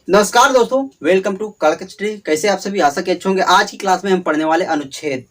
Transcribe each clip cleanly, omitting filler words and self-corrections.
नमस्कार दोस्तों, welcome to कड़क स्टडी। कैसे आप सभी आशा के अच्छे होंगे। आज की क्लास में हम पढ़ने वाले अनुच्छेद,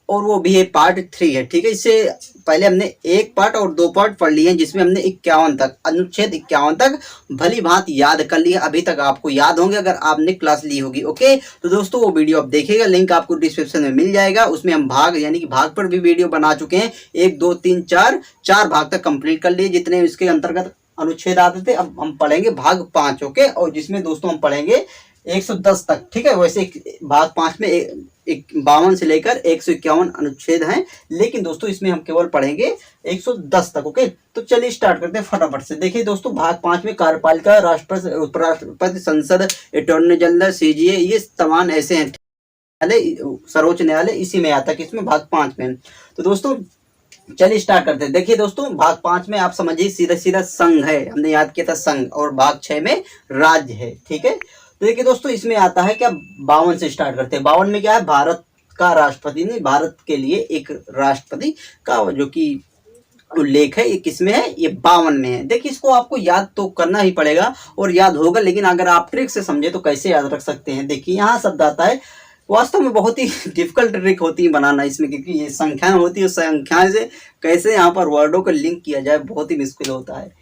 और वो भी है पार्ट 3 है। ठीक है, इससे पहले हमने एक पार्ट और दो पार्ट पढ़ लिए हैं, जिसमें हमने 51 तक, अनुच्छेद 51 तक भली भांति याद कर लिया। अभी तक आपको याद होंगे अगर आपने क्लास ली होगी। ओके, तो दोस्तों वो वीडियो आप देखिएगा, लिंक आपको डिस्क्रिप्शन में मिल जाएगा। उसमें हम भाग यानी कि भाग पर भी वीडियो बना चुके हैं। 1 2 3 4 4 भाग तक कंप्लीट कर लिए, जितने इसके अंतर्गत अनुच्छेद आते थे। अब हम पढ़ेंगे भाग 5। ओके, और जिसमें दोस्तों हम पढ़ेंगे 110 तक। ठीक है, वैसे भाग 5 में 52 से लेकर 151 अनुच्छेद हैं, लेकिन दोस्तों इसमें हम केवल पढ़ेंगे 110 तक। ओके, तो चलिए स्टार्ट करते हैं फटाफट से। देखिए दोस्तों, भाग 5 में कार्यपालिका, राष्ट्रपति, उपराष्ट्रपति, संसद, अटॉर्नी जनरल, सीजीए, ये तमाम ऐसे हैं। सर्वोच्च न्यायालय इसी में आता है, किसमें, भाग 5 में। तो दोस्तों चलिए स्टार्ट करते हैं। देखिए दोस्तों, भाग 5 में आप समझिए सीधा सीधा संघ है, हमने याद किया था संघ, और भाग 6 में राज्य है। ठीक है, तो देखिए दोस्तों इसमें आता है क्या, 52 से स्टार्ट करते हैं। 52 में क्या है, भारत का राष्ट्रपति ने, भारत के लिए एक राष्ट्रपति का जो कि उल्लेख है, ये किसमें है, ये 52 में है। देखिए इसको आपको याद तो करना ही पड़ेगा और याद होगा, लेकिन अगर आप ट्रिक से समझे तो कैसे याद रख सकते हैं। देखिए यहाँ शब्द आता है, वास्तव में बहुत ही डिफिकल्ट ट्रिक होती है बनाना इसमें, क्योंकि ये संख्याएं होती है, संख्याएं से कैसे यहाँ पर वर्डों को लिंक किया जाए बहुत ही मुश्किल होता है।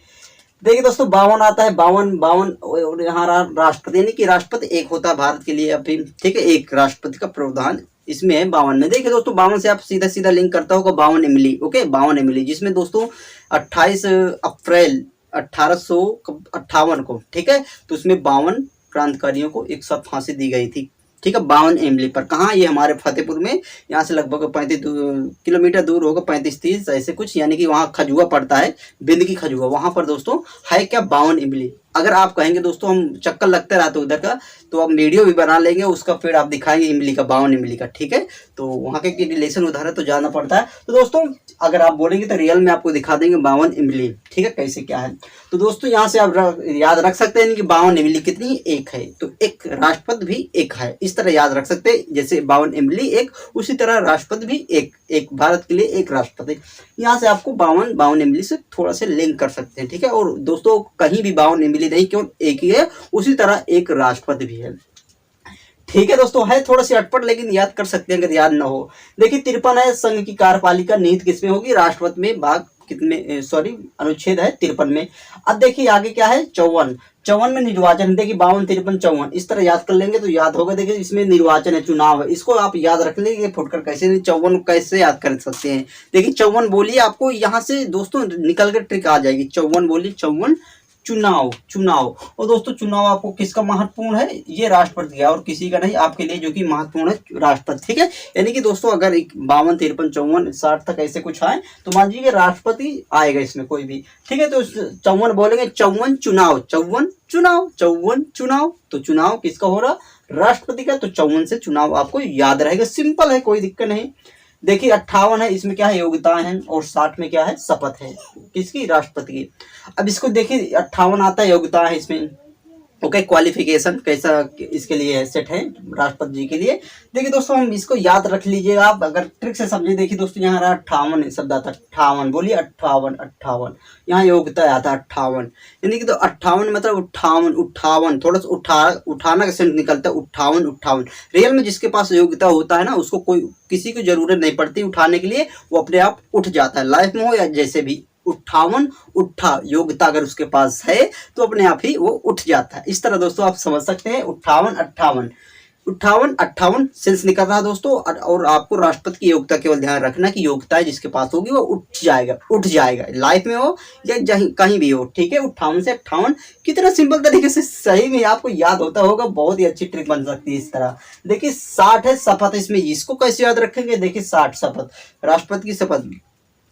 देखिए दोस्तों 52 आता है, 52 और यहाँ राष्ट्रपति, यानी कि राष्ट्रपति एक होता है भारत के लिए अभी। ठीक है, एक राष्ट्रपति का प्रावधान इसमें है 52 में। देखिए दोस्तों 52 से आप सीधा सीधा लिंक करता होगा 52 इमली। ओके, 52 इमली, जिसमें दोस्तों 28 अप्रैल 1858 को, ठीक है, तो उसमें 52 क्रांतिकारियों को एक साथ फांसी दी गई थी। ठीक है, 52 इमली पर। कहाँ, ये हमारे फतेहपुर में, यहाँ से लगभग 35 किलोमीटर दूर होगा, 35-30 ऐसे कुछ, यानी कि वहाँ खजुआ पड़ता है, बिंद की खजुआ, वहां पर दोस्तों है क्या, 52 इमली। अगर आप कहेंगे दोस्तों हम चक्कर लगते रहते उधर का, तो आप वीडियो भी बना लेंगे उसका, फिर आप दिखाएंगे इमली का, 52 इमली का। ठीक है, तो वहाँ के रिलेशन उधर है तो जाना पड़ता है। तो दोस्तों अगर आप बोलेंगे तो रियल में आपको दिखा देंगे 52 इमली। ठीक है, कैसे क्या है। तो दोस्तों यहाँ से आप याद रख सकते हैं कि 52 इमली कितनी, एक है, तो एक राष्ट्रपति भी एक है, इस तरह याद रख सकते हैं। जैसे 52 इमली एक, उसी तरह राष्ट्रपति भी एक, एक भारत के लिए एक राष्ट्रपति। यहाँ से आपको 52 इमली से थोड़ा सा लिंक कर सकते हैं। ठीक है, और दोस्तों कहीं भी 52 इमली नहीं, क्यों, एक ही है, उसी तरह एक राष्ट्रपति भी है। ठीक है दोस्तों, है थोड़ा सी अटपट, लेकिन याद कर सकते हैं अगर याद ना हो। देखिए 53 है, संघ की कार्यपालिका निहित किसमें होगी, राष्ट्रपति में। भाग कितने, सॉरी, अनुच्छेद है 53 में। अब देखिए आगे क्या है, 54 में निर्वाचन। देखिए 52 53 54 इस तरह याद कर लेंगे तो याद होगा। देखिए इसमें निर्वाचन है, चुनाव है, इसको आप याद रख लेंगे फुटकर। कैसे 54 कैसे याद कर सकते हैं। देखिए 54 बोलिए, आपको यहाँ से दोस्तों निकल कर ट्रिक आ जाएगी। 54 बोलिए, 54 चुनाव, चुनाव। और दोस्तों चुनाव आपको किसका महत्वपूर्ण है, ये राष्ट्रपति का, और किसी का नहीं, आपके लिए जो कि महत्वपूर्ण है राष्ट्रपति। ठीक है, यानी कि दोस्तों अगर 52 53 54 60 तक ऐसे कुछ आए तो मान लीजिए राष्ट्रपति आएगा इसमें कोई भी। ठीक है, तो 54 बोलेंगे, 54 चुनाव, 54 चुनाव, 54 चुनाव, तो चुनाव किसका हो रहा, राष्ट्रपति का। तो 54 से चुनाव आपको याद रहेगा, सिंपल है, कोई दिक्कत नहीं। देखिए 58 है, इसमें क्या है, योग्यता है, और 60 में क्या है, शपथ है, किसकी, राष्ट्रपति की। अब इसको देखिए 58 आता है, योग्यता है इसमें। ओके, क्वालिफिकेशन कैसा इसके लिए सेट है, राष्ट्रपति जी के लिए। देखिए दोस्तों हम इसको याद रख लीजिएगा आप, अगर ट्रिक से समझे। देखिए दोस्तों यहाँ रहा 58 शब्द आता है, 58 बोलिए, 58 यहाँ योग्यता आता है 58, यानी कि तो 58 मतलब 58 थोड़ा सा उठाना का सेंस निकलता है, 58 रियल में जिसके पास योग्यता होता है ना, उसको कोई किसी की जरूरत नहीं पड़ती उठाने के लिए, वो अपने आप उठ जाता है, लाइफ में हो या जैसे भी। 58 उठा, योग्यता अगर उसके पास है तो अपने आप ही वो उठ जाता है। इस तरह दोस्तों आप समझ सकते हैं 58 सेंस निकल रहा है दोस्तों। और आपको राष्ट्रपति की योग्यता केवल ध्यान रखना कि योग्यता जिसके पास होगी वो उठ जाएगा, लाइफ में हो या कहीं भी हो। ठीक है, 58 से 58 कितना सिंपल तरीके से सही में आपको याद होता होगा, बहुत ही अच्छी ट्रिक बन सकती है इस तरह। देखिए 60 है, शपथ, इसमें इसको कैसे याद रखेंगे। देखिए 60 शपथ, राष्ट्रपति की शपथ।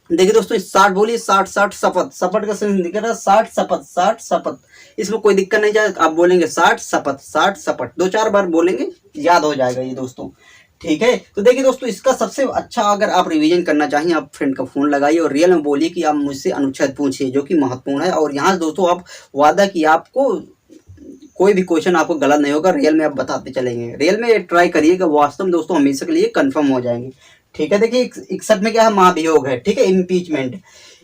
देखिए दोस्तों 60 बोलिए, 60 शपथ, शपथ का सेंस निकल रहा है, 60 शपथ, 60 शपथ, इसमें कोई दिक्कत नहीं जाए। आप बोलेंगे 60 शपथ, 60 शपथ, 2-4 बार बोलेंगे, याद हो जाएगा ये दोस्तों। ठीक है, तो देखिए दोस्तों इसका सबसे अच्छा, अगर आप रिवीजन करना चाहिए, आप फ्रेंड का फोन लगाइए और रियल में बोलिए कि आप मुझसे अनुच्छेद पूछिए जो कि महत्वपूर्ण है। और यहाँ दोस्तों आप वादा कि आपको कोई भी क्वेश्चन आपको गलत नहीं होगा, रियल में आप बताते चलेंगे। रियल में ट्राई करिएगा, वास्तव में दोस्तों हमेशा के लिए कंफर्म हो जाएंगे। ठीक है, देखिए 61 में क्या है, महाभियोग है। ठीक है, इम्पीचमेंट,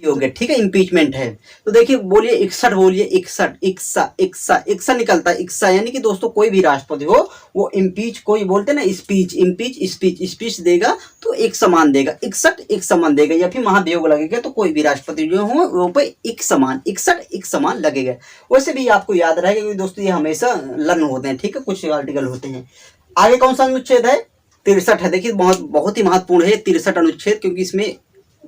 हो गया, ठीक है, इम्पीचमेंट है। तो देखिए बोलिए 61, बोलिए 61, इक्सा इक्सा इक्सा निकलता है, इक्सा यानी कि दोस्तों कोई भी राष्ट्रपति हो वो इम्पीच, कोई बोलते हैं ना स्पीच, इम्पीच स्पीच, स्पीच देगा तो एक समान देगा, 61 एक समान देगा, या फिर महाभियोग लगेगा तो कोई भी राष्ट्रपति जो हो वो पे एक समान, 61 एक समान लगेगा। वैसे भी आपको याद रहेगा क्योंकि दोस्तों ये हमेशा लर्न होते हैं, ठीक है, कुछ आर्टिकल होते हैं। आगे कौन सा अनुच्छेद है? 63 है। देखिए बहुत बहुत ही महत्वपूर्ण है 63 अनुच्छेद, क्योंकि इसमें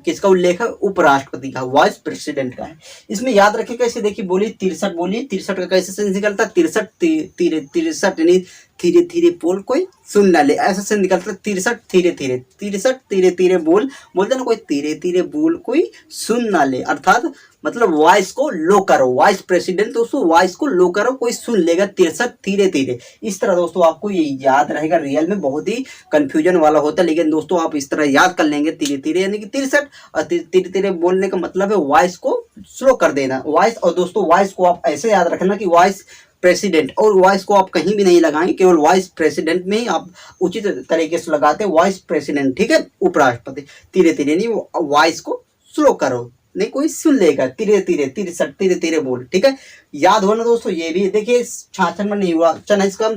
किसका उल्लेख है? उपराष्ट्रपति का, वाइस प्रेसिडेंट का है। इसमें याद रखिए कैसे, देखिए बोलिए 63, बोलिए 63 का कैसे सेंस निकलता है? 63 63 यानी धीरे धीरे बोल कोई सुन ना ले, ऐसा से निकलता है 63 धीरे धीरे, 63 धीरे धीरे बोल, बोलते ना कोई धीरे धीरे बोल कोई सुन ना ले, अर्थात मतलब वॉइस को लो करो, वाइस प्रेसिडेंट दोस्तों वॉइस को लो करो कोई सुन लेगा, 63 धीरे धीरे। इस तरह दोस्तों आपको ये याद रहेगा, रियल में बहुत ही कंफ्यूजन वाला होता है, लेकिन दोस्तों आप इस तरह याद कर लेंगे धीरे धीरे यानी कि 63, और धीरे धीरे बोलने का मतलब है वॉइस को स्लो कर देना, वॉइस। और दोस्तों वॉइस को आप ऐसे याद रखना कि वॉइस प्रेसिडेंट, और वॉइस को आप कहीं भी नहीं लगाएंगे, केवल वॉइस प्रेसिडेंट में ही आप उचित तरीके से लगाते हैं, वॉइस प्रेसिडेंट, ठीक है, उपराष्ट्रपति। धीरे धीरे नहीं, वॉइस को स्लो करो, नहीं कोई सुन लेगा, धीरे धीरे 63 धीरे धीरे बोल, ठीक है, याद होना दोस्तों। ये भी देखिए 66 में निर्वाचन है इसका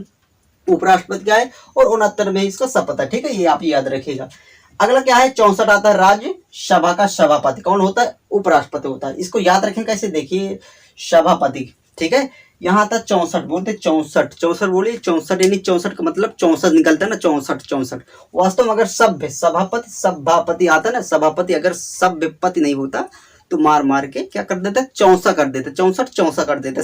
उपराष्ट्रपति का है, और 69 में इसका शपथ है, ठीक है, ये आप याद रखिएगा। अगला क्या है? 64 आता है राज्यसभा का सभापति, कौन होता है? उपराष्ट्रपति होता है। इसको याद रखें कैसे, देखिए सभापति, ठीक है, यहाँ आता 64, बोलते 64, 64 बोलिए 64 यानी 64 का मतलब 64 निकलता है ना, 64 64। वास्तव में अगर सभ्य सभापति सभापति आता है ना, सभापति अगर सभ्यपति नहीं होता तो मार मार के क्या कर देता है? चौंसा कर देता, 64 चौंसा कर देता।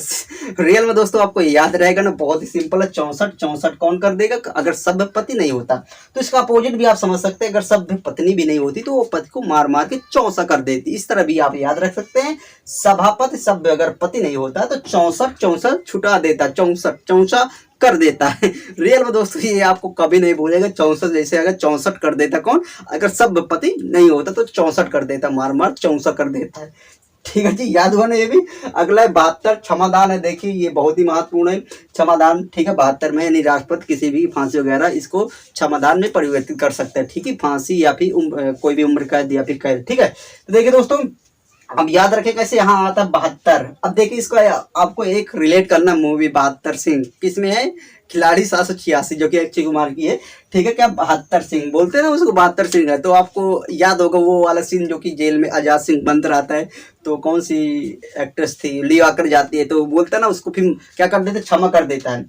रियल में दोस्तों आपको याद रहेगा ना, बहुत ही सिंपल है, 64 64 कौन कर देगा अगर सभ्यपति नहीं होता। तो इसका अपोजिट भी आप समझ सकते हैं, अगर सभ्य पत्नी भी नहीं होती तो वो पति को मार मार के चौंसा कर देती, इस तरह भी आप याद रख सकते हैं। सभापति सभ्य अगर पति नहीं होता तो 64 64 छुटा देता, 64 चौंसा कर देता है। रियल में दोस्तों ये आपको कभी नहीं भूलेगा, 64 जैसे अगर 64 कर देता कौन, अगर सभ्यपति नहीं होता तो 64 कर देता, मार मार 64 कर देता है, ठीक है जी, याद हुआ ना ये भी। अगला है 72 क्षमादान है, देखिए ये बहुत ही महत्वपूर्ण है क्षमादान, ठीक है, 72 में यानी राष्ट्रपति किसी भी फांसी वगैरह इसको क्षमादान में परिवर्तित कर सकते हैं, ठीक है, फांसी या फिर कोई भी उम्र कैद या फिर कैद, ठीक है। तो देखिए दोस्तों अब याद रखें कैसे, यहाँ आता है 72। अब देखिए इसको आपको एक रिलेट करना मूवी 72 सिंह, किसमें है? खिलाड़ी 786 जो कि अक्षय कुमार की है, ठीक है, क्या 72 सिंह बोलते हैं ना उसको, 72 सिंह है। तो आपको याद होगा वो वाला सीन जो कि जेल में आजाद सिंह बंद रहता है, तो कौन सी एक्ट्रेस थी, लीव आकर जाती है, तो बोलता है ना उसको फिर क्या कर देते, क्षमा कर देता है,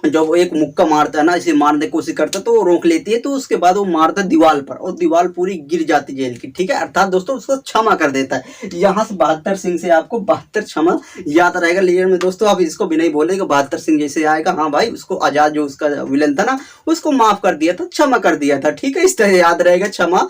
जब वो एक मुक्का मारता है ना, इसे मारने की कोशिश करता है तो वो रोक लेती है, तो उसके बाद वो मारता है दीवार पर और दीवार पूरी गिर जाती जेल की, ठीक है, अर्थात दोस्तों उसको क्षमा कर देता है। यहाँ से 72 सिंह से आपको 72 क्षमा याद रहेगा। लेयर में दोस्तों आप इसको भी नहीं बोलेगा, 72 सिंह जैसे आएगा, हाँ भाई उसको आजाद जो उसका विलन था ना उसको माफ कर दिया था, क्षमा कर दिया था, ठीक है, इस तरह याद रहेगा क्षमा,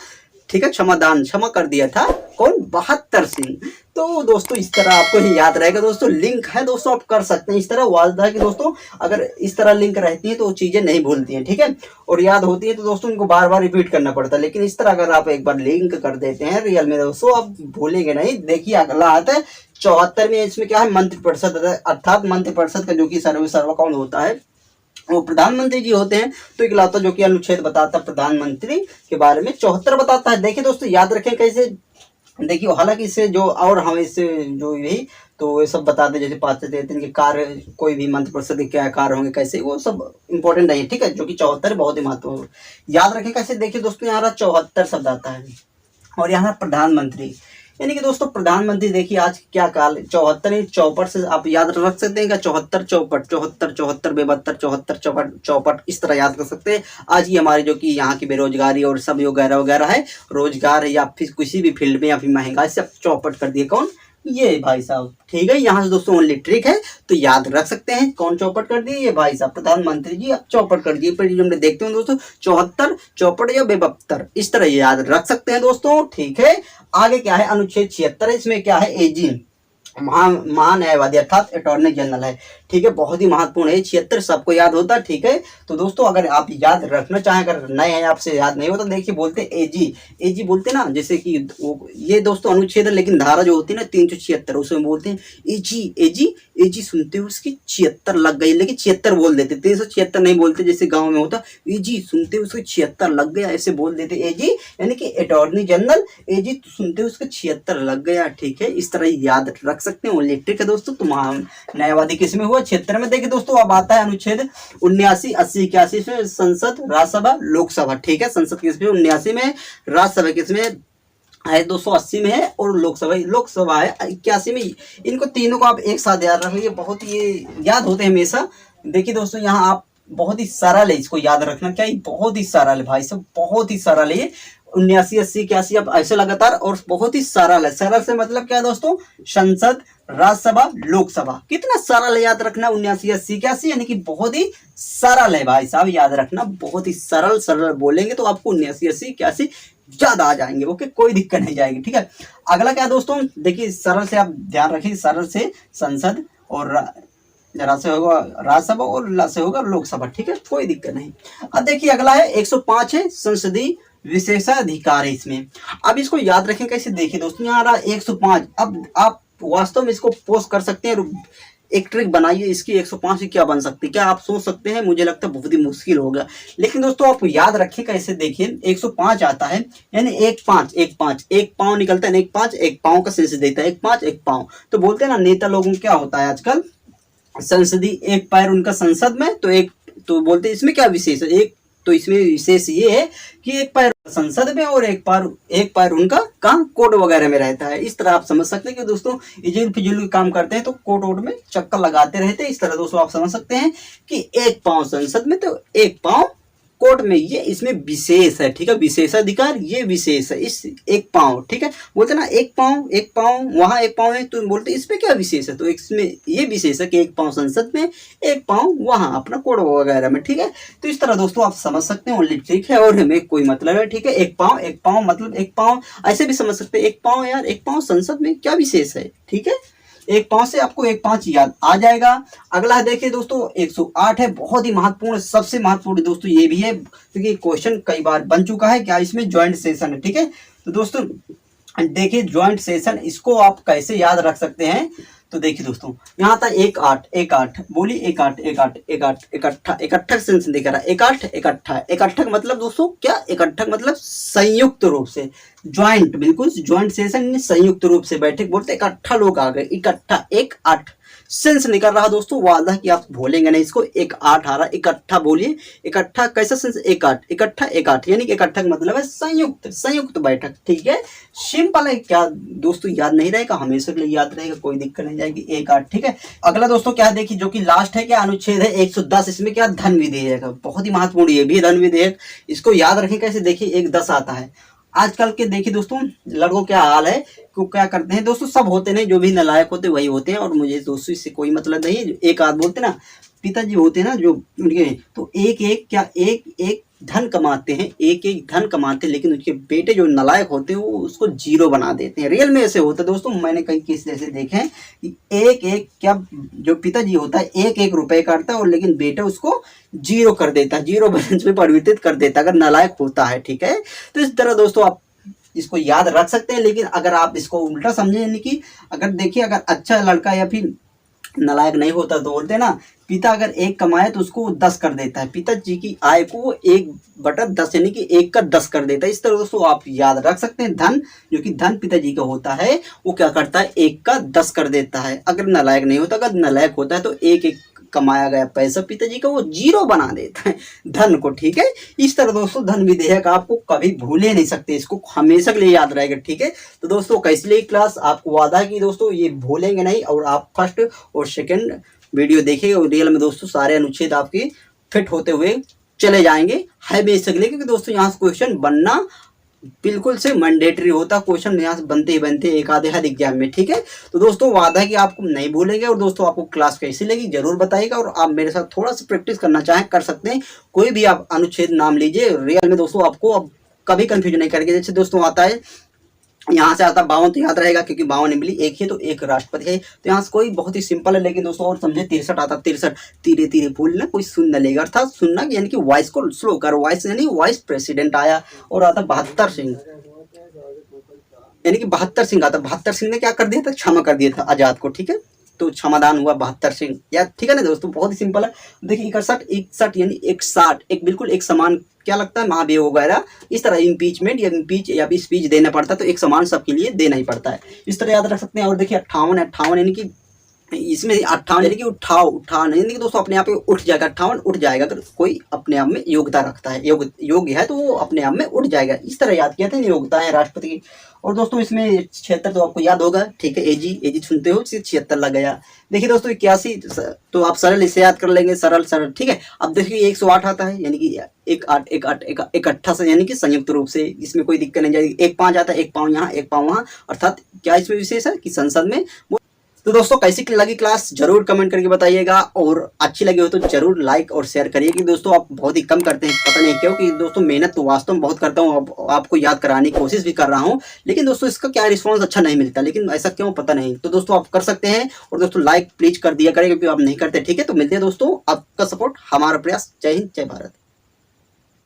ठीक है, क्षमादान, क्षमा कर दिया था कौन? 72 सिंह। तो दोस्तों इस तरह आपको ही याद रहेगा दोस्तों, लिंक है दोस्तों, आप कर सकते हैं इस तरह, वाजदा है कि दोस्तों अगर इस तरह लिंक रहती है तो चीजें नहीं भूलती हैं, ठीक है, और याद होती है तो दोस्तों उनको बार बार रिपीट करना पड़ता है, लेकिन इस तरह अगर आप एक बार लिंक कर देते हैं रियल में दोस्तों आप भूलेंगे नहीं। देखिए अगला आता है 74 में, इसमें क्या है? मंत्रिपरिषद, अर्थात मंत्रिपरिषद का जो कि सर्व कौन होता है? वो प्रधानमंत्री जी होते हैं। तो इकलौता जो कि अनुच्छेद बताता है प्रधानमंत्री के बारे में 74 बताता है। देखिए दोस्तों याद रखें कैसे, देखिए हालांकि इससे जो और हम इससे जो यही तो ये सब बताते, जैसे 5 से 3 के कार्य, कोई भी मंत्रिपरिषद के क्या कार्य होंगे कैसे, वो सब इंपॉर्टेंट नहीं है, ठीक है, जो कि 74 बहुत ही महत्वपूर्ण याद रखें कैसे। देखिए दोस्तों यहाँ 74 शब्द आता है, और यहाँ प्रधानमंत्री यानी कि दोस्तों प्रधानमंत्री, देखिए आज क्या काल 74 चौपट से आप याद रख सकते हैं क्या? 74 चौपट, 74 74 72 74 चौपट चौपट, इस तरह याद कर सकते हैं। आज ये हमारी जो कि यहाँ की बेरोजगारी और सब वगैरह वगैरह है, रोजगार है या फिर किसी भी फील्ड में या फिर महंगाई से चौपट कर दिए कौन? ये भाई साहब, ठीक है, यहाँ से दोस्तों ओनली ट्रिक है तो याद रख सकते हैं कौन चौपट कर दिए? ये भाई साहब प्रधानमंत्री जी अब चौपट कर दिए। पर हम देखते हैं दोस्तों 74 चौपट या 72, इस तरह याद रख सकते हैं दोस्तों, ठीक है। आगे क्या है? अनुच्छेद 76, इसमें क्या है? एजिंग, महान्यायवादी अर्थात अटॉर्नी जनरल है। ठीक है, बहुत ही महत्वपूर्ण है। 76 सबको याद होता है। ठीक है, तो दोस्तों अगर आप याद रखना चाहें, अगर नए हैं आपसे याद नहीं होता, देखिए बोलते हैं एजी, एजी बोलते हैं ना, जैसे कि ये दोस्तों अनुच्छेद है, लेकिन धारा जो होती है ना 376 उसमें बोलते हैं एजी, एजी, एजी सुनते हुए उसकी 76 लग गई, लेकिन 76 बोल देते, 376 नहीं बोलते जैसे गाँव में होता। एजी सुनते हुए उसको 76 लग गया ऐसे बोल देते एजी, यानी कि अटॉर्नी जनरल एजी सुनते हुए उसको 76 लग गया। ठीक है, इस तरह याद रख सकते हैं। ओनली ट्रिक है दोस्तों। तो न्यायवादी किसमें हुआ? 76 में। देखिए दोस्तों अब आता है अनुच्छेद 79, 80, 81 में संसद, राज्यसभा, लोकसभा। ठीक है, संसद किसमें? 79 में, राज्यसभा किसमें है? 280 में है, और लोकसभा है 81 में। इनको तीनों को आप एक साथ याद रख लीजिए, बहुत ये याद होते हैं हमेशा। देखिए दोस्तों यहाँ आप बहुत ही सरल है इसको याद रखना, क्या बहुत ही सरल है भाई सब, बहुत ही सरल है। 79, 80, 81 अब ऐसे लगातार, और बहुत ही सरल है। सरल से मतलब क्या है दोस्तों? संसद, राज्यसभा, लोकसभा। कितना सरल है याद रखना 79, 80, 81, यानी कि बहुत ही सरल है भाई साहब, याद रखना बहुत ही सरल। सरल बोलेंगे तो आपको 79, 80, 81 ज्यादा आ जाएंगे। ओके, कोई दिक्कत नहीं जाएगी। ठीक है, अगला क्या दोस्तों? देखिए सरल से आप ध्यान रखिए, सरल से संसद और से होगा राज्यसभा, और ला से होगा लोकसभा। ठीक है, कोई दिक्कत नहीं। अब देखिए अगला है 105 है, संसदीय विशेषाधिकार है इसमें। अब इसको याद रखें कैसे? देखिए दोस्तों यहाँ रहा 105। अब आप वास्तव में इसको पोस्ट कर सकते हैं, एक ट्रिक बनाइए इसकी। 105 से क्या बन सकती है? क्या आप सोच सकते हैं? मुझे लगता है बहुत ही मुश्किल होगा, लेकिन दोस्तों आप याद रखिए कैसे। देखिए 105 आता है, यानी 1-5, 1-5, एक पाँव निकलता है, 1-5, एक पाँव का सेंस देता है, 1-5, एक पाँव। तो बोलते हैं ना नेता लोगों क्या होता है आजकल, संसदीय एक पैर उनका संसद में, तो एक, तो बोलते हैं इसमें क्या विशेष है? एक तो इसमें विशेष ये है कि एक पैर संसद में और एक पैर उनका कहाँ कोर्ट वगैरह में रहता है। इस तरह आप समझ सकते हैं कि दोस्तों इजुल फिजुल काम करते हैं तो कोर्ट वोर्ट में चक्कर लगाते रहते हैं। इस तरह दोस्तों आप समझ सकते हैं कि एक पाँव संसद में तो एक पाँव कोर्ट में, ये इसमें विशेष है। ठीक है, विशेषाधिकार ये विशेष है इस एक पाँव। ठीक है, बोलते ना एक पाँव वहां एक पाँव है, तो बोलते इसमें क्या विशेष है? तो इसमें ये विशेष है कि एक पाँव संसद में, एक पाँव वहां अपना कोर्ट वगैरह में। ठीक है, तो इस तरह दोस्तों आप समझ सकते हैं। ओनली ठीक है, और हमें कोई मतलब है। ठीक है, एक पाँव मतलब एक पाँव, ऐसे भी समझ सकते हैं एक पाँव, यार एक पाँव संसद में क्या विशेष है। ठीक है, एक पाँव से आपको एक पाँच याद आ जाएगा। अगला देखिए दोस्तों 108 है, बहुत ही महत्वपूर्ण, सबसे महत्वपूर्ण दोस्तों ये भी है, क्योंकि क्वेश्चन कई बार बन चुका है। क्या इसमें ज्वाइंट सेशन है? ठीक है, तो दोस्तों देखिए ज्वाइंट सेशन, इसको आप कैसे याद रख सकते हैं? तो देखिए दोस्तों यहाँ था 1-8 बोलिए, 1-8 इकट्ठा सेंस दिख रहा है, 1-8 इकट्ठा मतलब दोस्तों क्या? इकट्ठा मतलब संयुक्त रूप से, ज्वाइंट, बिल्कुल ज्वाइंट सेशन, संयुक्त रूप से बैठे, बोलते इकट्ठा लोग आ गए, इकट्ठा 1-8 सेंस निकल रहा दोस्तों। वादा कि आप भूलेंगे नहीं इसको। 1-8 आ रहा, इकट्ठा बोलिए, इकट्ठा कैसा सेंस? 1-8 इकट्ठा 1-8, यानी कि इकट्ठा का मतलब है संयुक्त बैठक। ठीक है, सिंपल है। क्या दोस्तों याद नहीं रहेगा? हमेशा के लिए याद रहेगा, कोई दिक्कत नहीं जाएगी। 1-8। ठीक है, अगला दोस्तों क्या देखिए, जो कि लास्ट है, क्या अनुच्छेद है 110। इसमें क्या? धन विधेयक, बहुत ही महत्वपूर्ण ये भी धन विधेयक। इसको याद रखें कैसे? देखिए 1-10 आता है। आजकल के देखिए दोस्तों लड़कों क्या हाल है, क्यों क्या करते हैं दोस्तों, सब होते नहीं, जो भी नालायक होते वही होते हैं, और मुझे दोस्तों इससे कोई मतलब नहीं है। एक आध बोलते ना पिताजी होते हैं ना जो उनके, तो एक धन कमाते हैं, एक धन कमाते हैं, लेकिन उनके बेटे जो नालायक होते हैं वो उसको जीरो बना देते हैं। रियल में ऐसे होता है दोस्तों, मैंने कई केस ऐसे देखे हैं कि एक क्या, जो पिताजी होता है एक रुपए काटता है, और लेकिन बेटा उसको जीरो कर देता है, जीरो बैलेंस में परिवर्तित कर देता है, अगर नालायक होता है। ठीक है, तो इस तरह दोस्तों आप इसको याद रख सकते हैं। लेकिन अगर आप इसको उल्टा समझे, यानी कि अगर देखिए अगर अच्छा लड़का या फिर नालायक नहीं होता, तो बोलते हैं ना पिता अगर 1 कमाए तो उसको 10 कर देता है, पिताजी की आय को वो 1/10 यानी कि 1 का 10 कर देता है। इस तरह दोस्तों आप याद रख सकते हैं। धन, जो कि धन पिताजी का होता है, वो क्या करता है? 1 का 10 कर देता है। अगर नालायक नहीं होता, अगर नालायक होता है तो एक कमाया गया पैसा पिताजी का वो जीरो बना देता है धन को। ठीक है, इस तरह दोस्तों धन विधेयक आपको कभी भूले नहीं सकते, इसको हमेशा के लिए याद रहेगा। ठीक है, तो दोस्तों कैसी लगी क्लास? आपको वादा है कि दोस्तों ये भूलेंगे नहीं, और आप फर्स्ट और सेकंड वीडियो देखिए, और रियल में दोस्तों सारे अनुच्छेद आपके फिट होते हुए चले जाएंगे। है बेसिक, क्योंकि दोस्तों यहाँ से क्वेश्चन बनना बिल्कुल से मैंडेटरी होता, क्वेश्चन यहाँ से बनते ही बनते एक आधे हर एग्जाम में। ठीक है, तो दोस्तों वादा है कि आपको नहीं भूलेंगे। और दोस्तों आपको क्लास कैसी लगी जरूर बताइएगा, और आप मेरे साथ थोड़ा सा प्रैक्टिस करना चाहें कर सकते हैं। कोई भी आप अनुच्छेद नाम लीजिए, रियल में दोस्तों आपको अब कभी कंफ्यूजन नहीं करेंगे। जैसे दोस्तों आता है यहाँ से आता 52 तो याद रहेगा क्योंकि 52 इमली एक ही तो एक राष्ट्रपति है। तो यहाँ से कोई बहुत ही सिंपल है, लेकिन दोस्तों और समझे 63 आता 63 धीरे धीरे बोलना कोई सुन न लेगा, अर्थात सुनना यानी कि वॉइस को स्लो कर, वॉइस यानी वाइस प्रेसिडेंट आया। और आता 72 सिंह यानी कि 72 सिंह आता, 72 सिंह ने क्या कर दिया था, क्षमा कर दिया था आजाद को, ठीक है। तो क्षमादान हुआ 72 सिंह या, ठीक है ना दोस्तों, बहुत ही सिंपल है। देखिए 61 61 यानी 160 एक बिल्कुल एक समान क्या लगता है महाभियोग वगैरह, इस तरह इम्पीचमेंट या इम्पीच या भी स्पीच देना पड़ता है, तो एक समान सबके लिए देना ही पड़ता है, इस तरह याद रख सकते हैं। और देखिए 58 58 यानी कि इसमें 58 यानी कि उठाओ उठान यानी कि दोस्तों अपने आप में उठ जाएगा, 58 उठ जाएगा, अगर कोई अपने आप में योग्यता रखता है, योग्य है तो वो अपने आप में उठ जाएगा, इस तरह याद किया था योग्यता है राष्ट्रपति की। और दोस्तों इसमें 76 तो आपको याद होगा, ठीक है, एजी एजी सुनते हो 76 लग गया। देखिए दोस्तों 81 तो आप सरल इसे याद कर लेंगे, सरल सरल, ठीक है। अब देखिए 108 आता है यानी कि एक आठ एक आठ एक अट्ठा से यानी कि संयुक्त रूप से, इसमें कोई दिक्कत नहीं जाएगी। एक 5 आता है, एक पाँव यहाँ एक पाँव वहाँ, अर्थात क्या इसमें विशेष है कि संसद में। तो दोस्तों कैसी लगी क्लास जरूर कमेंट करके बताइएगा, और अच्छी लगी हो तो जरूर लाइक और शेयर करिए, कि दोस्तों आप बहुत ही कम करते हैं, पता नहीं क्यों, कि दोस्तों मेहनत तो वास्तव में बहुत करता हूँ, आपको याद कराने की कोशिश भी कर रहा हूँ, लेकिन दोस्तों इसका क्या रिस्पांस अच्छा नहीं मिलता, लेकिन ऐसा क्यों पता नहीं। तो दोस्तों आप कर सकते हैं, और दोस्तों लाइक प्लीज कर दिया करें क्योंकि आप नहीं करते, ठीक है। तो मिलते हैं दोस्तों, आपका सपोर्ट हमारा प्रयास। जय हिंद जय भारत।